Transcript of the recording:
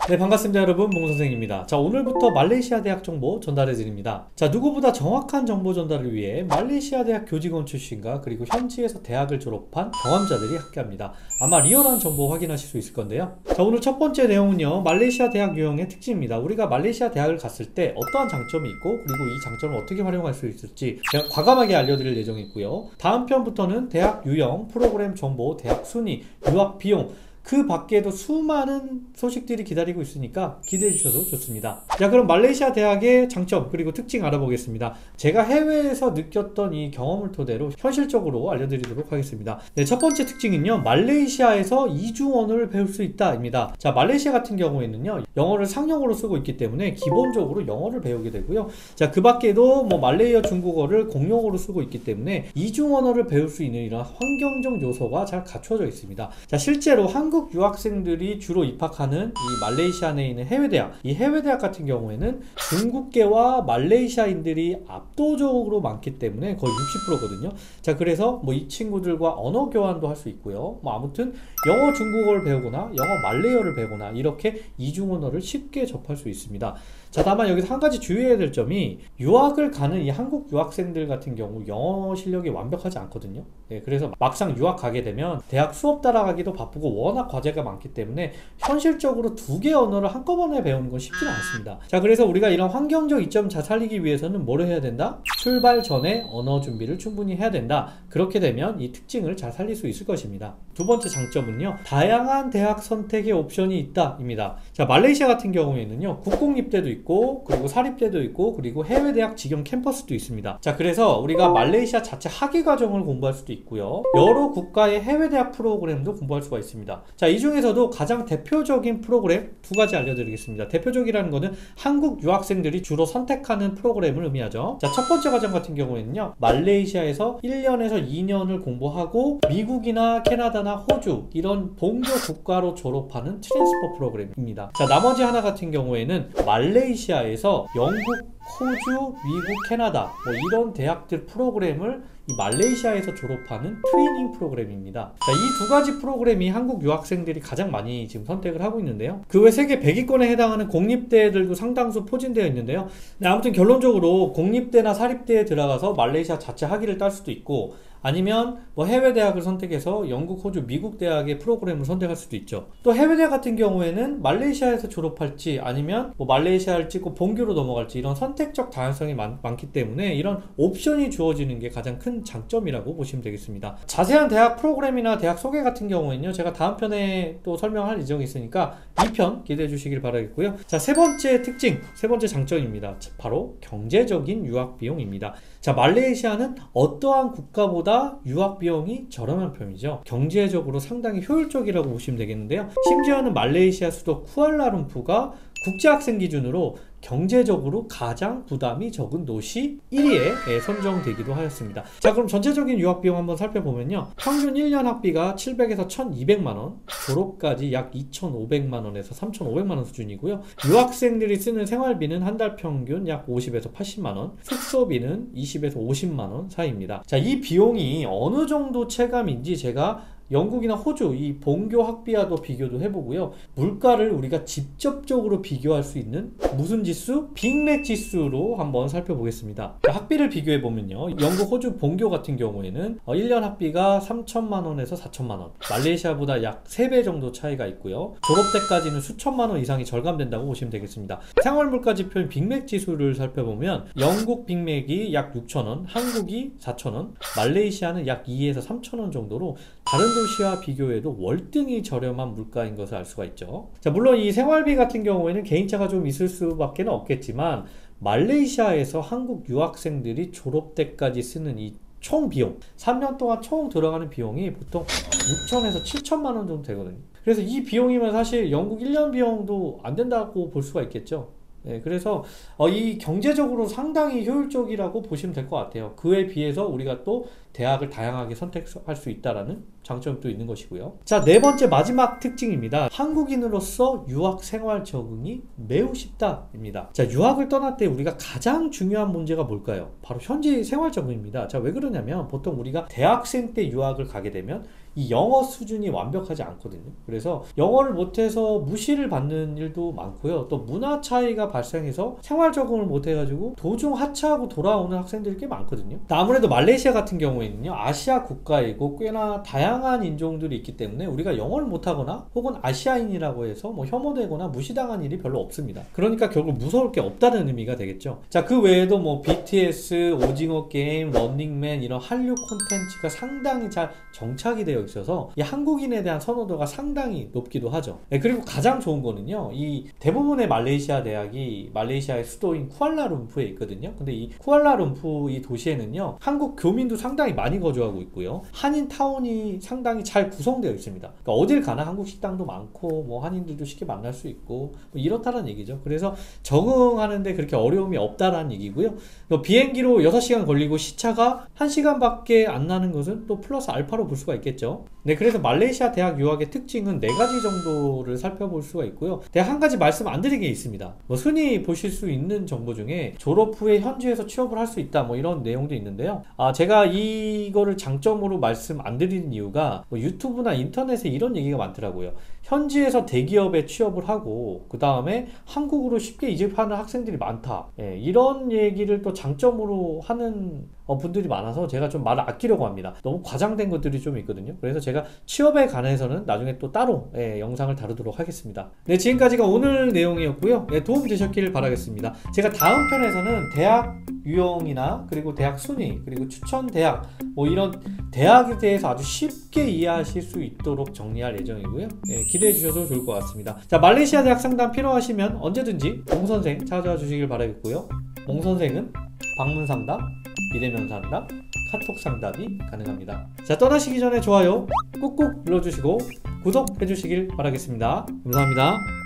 네, 반갑습니다 여러분, 몽선생입니다. 자, 오늘부터 말레이시아 대학 정보 전달해 드립니다. 자, 누구보다 정확한 정보 전달을 위해 말레이시아 대학 교직원 출신과 그리고 현지에서 대학을 졸업한 경험자들이 함께합니다. 아마 리얼한 정보 확인하실 수 있을 건데요. 자, 오늘 첫 번째 내용은요, 말레이시아 대학 유형의 특징입니다. 우리가 말레이시아 대학을 갔을 때 어떠한 장점이 있고, 그리고 이 장점을 어떻게 활용할 수 있을지 제가 과감하게 알려드릴 예정이고요. 다음 편부터는 대학 유형, 프로그램 정보, 대학 순위, 유학 비용, 그 밖에도 수많은 소식들이 기다리고 있으니까 기대해 주셔도 좋습니다. 자, 그럼 말레이시아 대학의 장점 그리고 특징 알아보겠습니다. 제가 해외에서 느꼈던 이 경험을 토대로 현실적으로 알려드리도록 하겠습니다. 네, 첫 번째 특징은요, 말레이시아에서 이중언어를 배울 수 있다 입니다. 자, 말레이시아 같은 경우에는요, 영어를 상용어로 쓰고 있기 때문에 기본적으로 영어를 배우게 되고요. 자, 그 밖에도 뭐 말레이어 중국어를 공용어로 쓰고 있기 때문에 이중언어를 배울 수 있는 이런 환경적 요소가 잘 갖춰져 있습니다. 자, 실제로 한국 유학생들이 주로 입학하는 이 말레이시아 내에 있는 해외대학, 이 해외대학 같은 경우에는 중국계와 말레이시아인들이 압도적으로 많기 때문에 거의 60%거든요. 자, 그래서 뭐 이 친구들과 언어 교환도 할 수 있고요. 뭐 아무튼 영어 중국어를 배우거나 영어 말레이어를 배우거나 이렇게 이중 언어를 쉽게 접할 수 있습니다. 자, 다만 여기서 한 가지 주의해야 될 점이, 유학을 가는 이 한국 유학생들 같은 경우 영어 실력이 완벽하지 않거든요. 네, 그래서 막상 유학 가게 되면 대학 수업 따라가기도 바쁘고 워낙 과제가 많기 때문에 현실적으로 두 개의 언어를 한꺼번에 배우는 건 쉽지는 않습니다. 자, 그래서 우리가 이런 환경적 이점 잘 살리기 위해서는 뭐를 해야 된다? 출발 전에 언어 준비를 충분히 해야 된다. 그렇게 되면 이 특징을 잘 살릴 수 있을 것입니다. 두 번째 장점은요, 다양한 대학 선택의 옵션이 있다 입니다. 자, 말레이시아 같은 경우에는요, 국공립대도 있고 그리고 사립대도 있고 그리고 해외대학 직영 캠퍼스도 있습니다. 자, 그래서 우리가 말레이시아 자체 학위 과정을 공부할 수도 있고요, 여러 국가의 해외대학 프로그램도 공부할 수가 있습니다. 자, 이 중에서도 가장 대표적인 프로그램 두 가지 알려드리겠습니다. 대표적이라는 것은 한국 유학생들이 주로 선택하는 프로그램을 의미하죠. 자, 첫 번째 과정 같은 경우에는요, 말레이시아에서 1년에서 2년을 공부하고 미국이나 캐나다나 호주 이런 본교 국가로 졸업하는 트랜스퍼 프로그램입니다. 자, 나머지 하나 같은 경우에는 말레이시아에서 영국, 호주, 미국, 캐나다 뭐 이런 대학들 프로그램을 이 말레이시아에서 졸업하는 트레이닝 프로그램입니다. 자, 이 두 가지 프로그램이 한국 유학생들이 가장 많이 지금 선택을 하고 있는데요. 그 외 세계 100위권에 해당하는 공립대들도 상당수 포진되어 있는데요. 네, 아무튼 결론적으로 공립대나 사립대에 들어가서 말레이시아 자체 학위를 딸 수도 있고, 아니면 뭐 해외대학을 선택해서 영국, 호주, 미국 대학의 프로그램을 선택할 수도 있죠. 또 해외대학 같은 경우에는 말레이시아에서 졸업할지 아니면 뭐 말레이시아를 찍고 본교로 넘어갈지 이런 선택적 다양성이 많기 때문에 이런 옵션이 주어지는 게 가장 큰 장점이라고 보시면 되겠습니다. 자세한 대학 프로그램이나 대학 소개 같은 경우에는요, 제가 다음 편에 또 설명할 예정이 있으니까 2편 기대해 주시길 바라겠고요. 자, 세 번째 특징, 세 번째 장점입니다. 바로 경제적인 유학 비용입니다. 자, 말레이시아는 어떠한 국가보다 유학 비용이 저렴한 편이죠. 경제적으로 상당히 효율적이라고 보시면 되겠는데요. 심지어는 말레이시아 수도 쿠알라룸푸가 국제학생 기준으로 경제적으로 가장 부담이 적은 도시 1위에 선정되기도 하였습니다. 자, 그럼 전체적인 유학 비용 한번 살펴보면요, 평균 1년 학비가 700에서 1200만원, 졸업까지 약 2500만원에서 3500만원 수준이고요. 유학생들이 쓰는 생활비는 한 달 평균 약 50에서 80만원, 숙소비는 20에서 50만원 사이입니다. 자, 이 비용이 어느 정도 체감인지 제가 영국이나 호주 이 본교 학비와도 비교도 해보고요, 물가를 우리가 직접적으로 비교할 수 있는 무슨 지수? 빅맥 지수로 한번 살펴보겠습니다. 자, 학비를 비교해보면요, 영국, 호주 본교 같은 경우에는 1년 학비가 3천만원에서 4천만원, 말레이시아보다 약 3배 정도 차이가 있고요, 졸업 때까지는 수천만원 이상이 절감된다고 보시면 되겠습니다. 생활물가 지표인 빅맥 지수를 살펴보면 영국 빅맥이 약 6천원, 한국이 4천원, 말레이시아는 약 2에서 3천원 정도로 다른 도시와 비교해도 월등히 저렴한 물가인 것을 알 수가 있죠. 자, 물론 이 생활비 같은 경우에는 개인차가 좀 있을 수밖에 없겠지만, 말레이시아에서 한국 유학생들이 졸업 때까지 쓰는 이 총 비용, 3년 동안 총 들어가는 비용이 보통 6천에서 7천만 원 정도 되거든요. 그래서 이 비용이면 사실 영국 1년 비용도 안 된다고 볼 수가 있겠죠. 네, 그래서 이 경제적으로 상당히 효율적이라고 보시면 될 것 같아요. 그에 비해서 우리가 또 대학을 다양하게 선택할 수 있다는 장점도 있는 것이고요. 자, 네 번째 마지막 특징입니다. 한국인으로서 유학 생활 적응이 매우 쉽다입니다. 자, 유학을 떠날 때 우리가 가장 중요한 문제가 뭘까요? 바로 현지 생활 적응입니다. 자, 왜 그러냐면 보통 우리가 대학생 때 유학을 가게 되면 이 영어 수준이 완벽하지 않거든요. 그래서 영어를 못해서 무시를 받는 일도 많고요. 또 문화 차이가 발생해서 생활 적응을 못해가지고 도중 하차하고 돌아오는 학생들이 꽤 많거든요. 아무래도 말레이시아 같은 경우에는요, 아시아 국가이고 꽤나 다양한 인종들이 있기 때문에 우리가 영어를 못하거나 혹은 아시아인이라고 해서 뭐 혐오되거나 무시당한 일이 별로 없습니다. 그러니까 결국 무서울 게 없다는 의미가 되겠죠. 자, 그 외에도 뭐 BTS, 오징어 게임, 런닝맨 이런 한류 콘텐츠가 상당히 잘 정착이 되어 있어서 이 한국인에 대한 선호도가 상당히 높기도 하죠. 네, 그리고 가장 좋은 거는요, 이 대부분의 말레이시아 대학이 말레이시아의 수도인 쿠알라룸푸에 있거든요. 근데 이 쿠알라룸푸 이 도시에는요, 한국 교민도 상당히 많이 거주하고 있고요, 한인 타운이 상당히 잘 구성되어 있습니다. 그러니까 어딜 가나 한국 식당도 많고 뭐 한인들도 쉽게 만날 수 있고 뭐 이렇다는 얘기죠. 그래서 적응하는데 그렇게 어려움이 없다라는 얘기고요. 비행기로 6시간 걸리고 시차가 1시간밖에 안 나는 것은 또 플러스 알파로 볼 수가 있겠죠. 네, 그래서 말레이시아 대학 유학의 특징은 4가지 정도를 살펴볼 수가 있고요. 제가 한 가지 말씀 안 드린 게 있습니다. 뭐 흔히 보실 수 있는 정보 중에 졸업 후에 현지에서 취업을 할 수 있다 뭐 이런 내용도 있는데요. 제가 이거를 장점으로 말씀 안 드리는 이유가 뭐 유튜브나 인터넷에 이런 얘기가 많더라고요. 현지에서 대기업에 취업을 하고 그 다음에 한국으로 쉽게 이직하는 학생들이 많다. 예, 이런 얘기를 또 장점으로 하는 분들이 많아서 제가 좀 말을 아끼려고 합니다. 너무 과장된 것들이 좀 있거든요. 그래서 제가 취업에 관해서는 나중에 또 따로 영상을 다루도록 하겠습니다. 네, 지금까지가 오늘 내용이었고요. 네, 도움 되셨길 바라겠습니다. 제가 다음 편에서는 대학 유형이나 그리고 대학 순위 그리고 추천 대학 뭐 이런 대학에 대해서 아주 쉽게 이해하실 수 있도록 정리할 예정이고요. 기대해 주셔도 좋을 것 같습니다. 자, 말레이시아 대학 상담 필요하시면 언제든지 몽선생 찾아와 주시길 바라겠고요. 몽선생은 방문 상담, 비대면 상담, 카톡 상담이 가능합니다. 자, 떠나시기 전에 좋아요 꾹꾹 눌러주시고 구독해 주시길 바라겠습니다. 감사합니다.